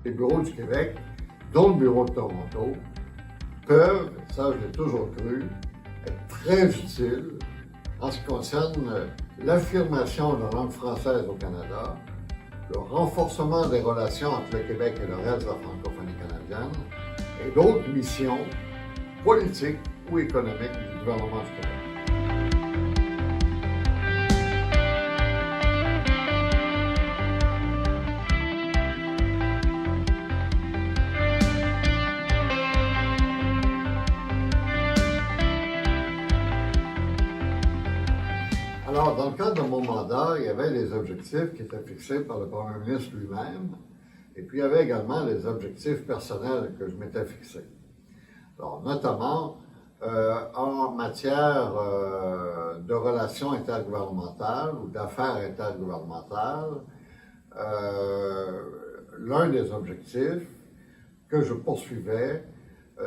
Les bureaux du Québec, dont le bureau de Toronto, peuvent, ça je l'ai toujours cru, être très utiles en ce qui concerne l'affirmation de la langue française au Canada, le renforcement des relations entre le Québec et le reste de la francophonie canadienne, et d'autres missions politiques ou économiques du gouvernement du Québec. Alors, dans le cadre de mon mandat, il y avait des objectifs qui étaient fixés par le Premier ministre lui-même, et puis il y avait également les objectifs personnels que je m'étais fixés. Alors, notamment, en matière de relations intergouvernementales ou d'affaires intergouvernementales, l'un des objectifs que je poursuivais,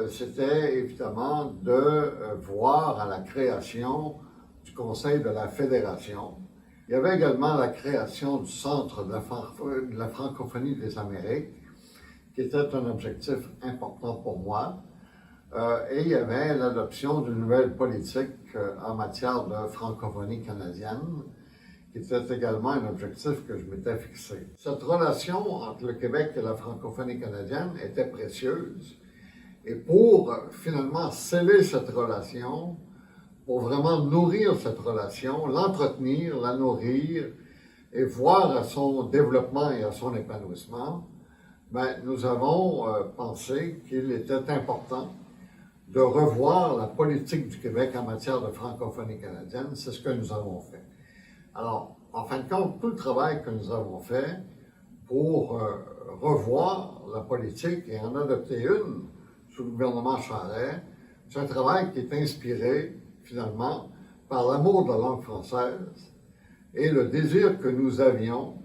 c'était évidemment de voir à la création du Conseil de la Fédération. Il y avait également la création du Centre de la francophonie des Amériques, qui était un objectif important pour moi. Et il y avait l'adoption d'une nouvelle politique en matière de francophonie canadienne, qui était également un objectif que je m'étais fixé. Cette relation entre le Québec et la francophonie canadienne était précieuse. Et pour finalement sceller cette relation, pour vraiment nourrir cette relation, l'entretenir, la nourrir et voir à son développement et à son épanouissement, nous avons pensé qu'il était important de revoir la politique du Québec en matière de francophonie canadienne. C'est ce que nous avons fait. Alors, en fin de compte, tout le travail que nous avons fait pour revoir la politique et en adopter une sous le gouvernement Charest, c'est un travail qui est inspiré finalement, par l'amour de la langue française et le désir que nous avions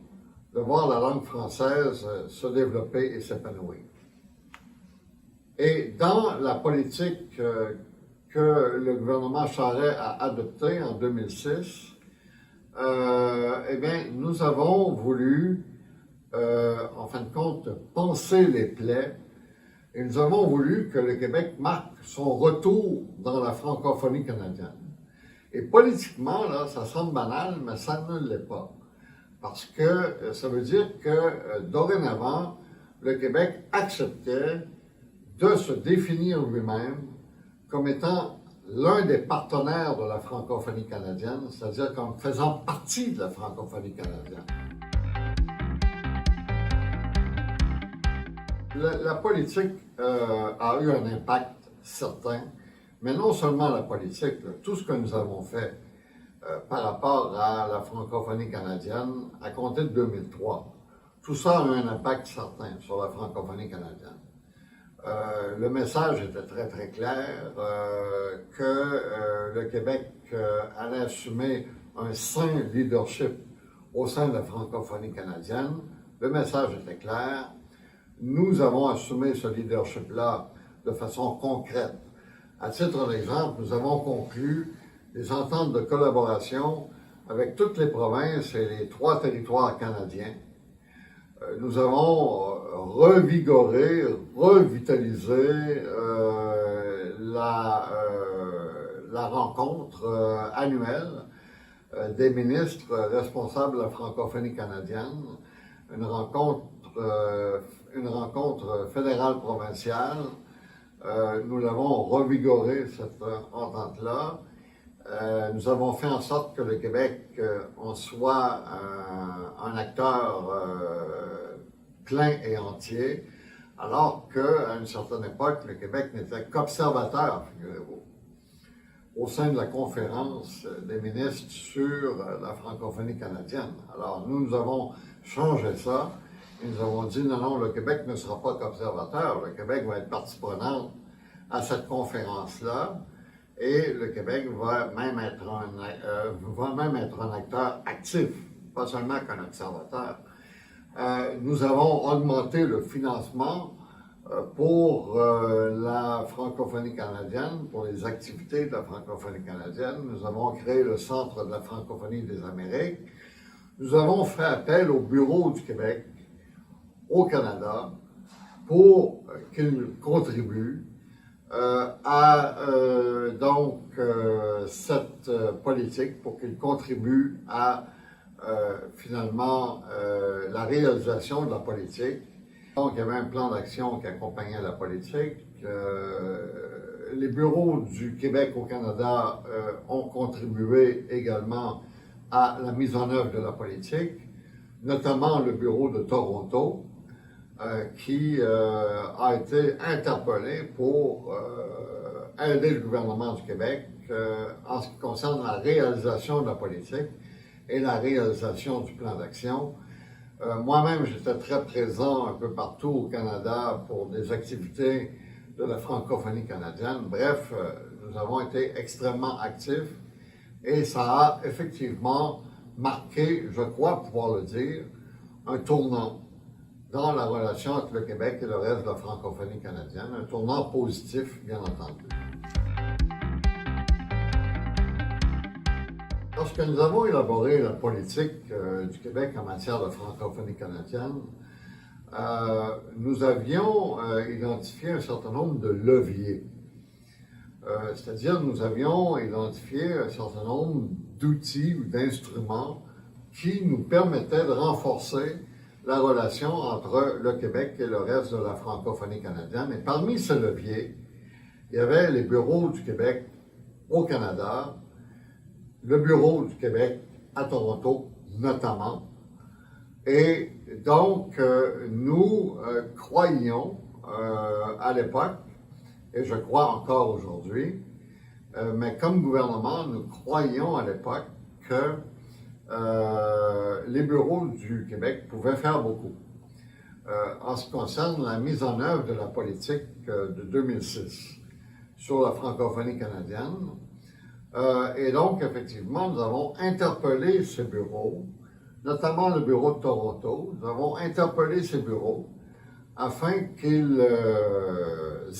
de voir la langue française se développer et s'épanouir. Et dans la politique que le gouvernement Charest a adoptée en 2006, nous avons voulu, en fin de compte, panser les plaies. Et nous avons voulu que le Québec marque son retour dans la francophonie canadienne. Et politiquement, là, ça semble banal, mais ça ne l'est pas. Parce que ça veut dire que dorénavant, le Québec acceptait de se définir lui-même comme étant l'un des partenaires de la francophonie canadienne, c'est-à-dire comme faisant partie de la francophonie canadienne. La politique a eu un impact certain, mais non seulement la politique, tout ce que nous avons fait par rapport à la francophonie canadienne à compter de 2003, tout ça a eu un impact certain sur la francophonie canadienne. Le message était très très clair que le Québec allait assumer un sain leadership au sein de la francophonie canadienne. Le message était clair. Nous avons assumé ce leadership-là de façon concrète. À titre d'exemple, nous avons conclu des ententes de collaboration avec toutes les provinces et les 3 territoires canadiens. Nous avons revigoré, revitalisé la rencontre annuelle des ministres responsables de la francophonie canadienne, une rencontre fédérale-provinciale. Nous l'avons revigoré, cette entente-là. Nous avons fait en sorte que le Québec en soit un acteur plein et entier, alors qu'à une certaine époque, le Québec n'était qu'observateur, figurez-vous, au sein de la conférence des ministres sur la francophonie canadienne. Alors, nous avons changé ça. Et nous avons dit, non, le Québec ne sera pas qu'observateur, le Québec va être partie prenante à cette conférence-là, et le Québec va même être un acteur actif, pas seulement qu'un observateur. Nous avons augmenté le financement pour la francophonie canadienne, pour les activités de la francophonie canadienne. Nous avons créé le Centre de la francophonie des Amériques. Nous avons fait appel au Bureau du Québec au Canada pour qu'ils contribuent à cette politique, pour qu'ils contribuent à finalement la réalisation de la politique. Donc, il y avait un plan d'action qui accompagnait la politique. Les bureaux du Québec au Canada ont contribué également à la mise en œuvre de la politique, notamment le bureau de Toronto, qui a été interpellé pour aider le gouvernement du Québec en ce qui concerne la réalisation de la politique et la réalisation du plan d'action. Moi-même, j'étais très présent un peu partout au Canada pour des activités de la francophonie canadienne. Bref, nous avons été extrêmement actifs et ça a effectivement marqué, je crois pouvoir le dire, un tournant dans la relation entre le Québec et le reste de la francophonie canadienne, un tournant positif, bien entendu. Lorsque nous avons élaboré la politique du Québec en matière de francophonie canadienne, nous avions identifié un certain nombre de leviers. C'est-à-dire, nous avions identifié un certain nombre d'outils ou d'instruments qui nous permettaient de renforcer la relation entre le Québec et le reste de la francophonie canadienne. Et parmi ces leviers, il y avait les bureaux du Québec au Canada, le bureau du Québec à Toronto notamment. Et donc, nous croyions à l'époque, et je crois encore aujourd'hui, mais comme gouvernement, nous croyions à l'époque que les bureaux du Québec pouvaient faire beaucoup en ce qui concerne la mise en œuvre de la politique de 2006 sur la francophonie canadienne. Et donc, effectivement, nous avons interpellé ces bureaux, notamment le bureau de Toronto. Nous avons interpellé ces bureaux afin qu'ils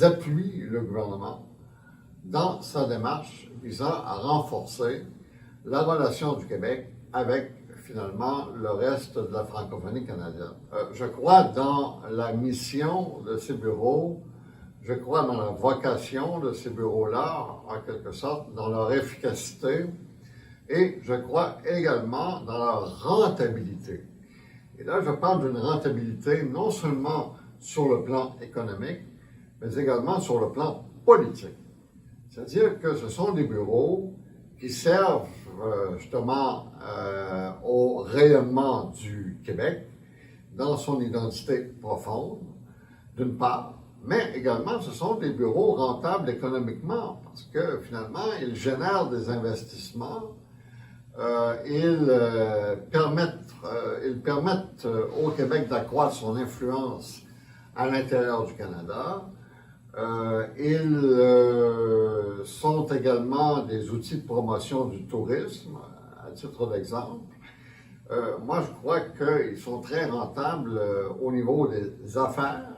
appuient le gouvernement dans sa démarche visant à renforcer la relation du Québec avec, finalement, le reste de la francophonie canadienne. Je crois dans la mission de ces bureaux, je crois dans la vocation de ces bureaux-là, en quelque sorte, dans leur efficacité, et je crois également dans leur rentabilité. Et là, je parle d'une rentabilité non seulement sur le plan économique, mais également sur le plan politique. C'est-à-dire que ce sont des bureaux qui servent justement au rayonnement du Québec dans son identité profonde, d'une part, mais également ce sont des bureaux rentables économiquement parce que finalement ils génèrent des investissements, ils permettent au Québec d'accroître son influence à l'intérieur du Canada. Ils sont également des outils de promotion du tourisme, à titre d'exemple. Moi, je crois qu'ils sont très rentables au niveau des affaires,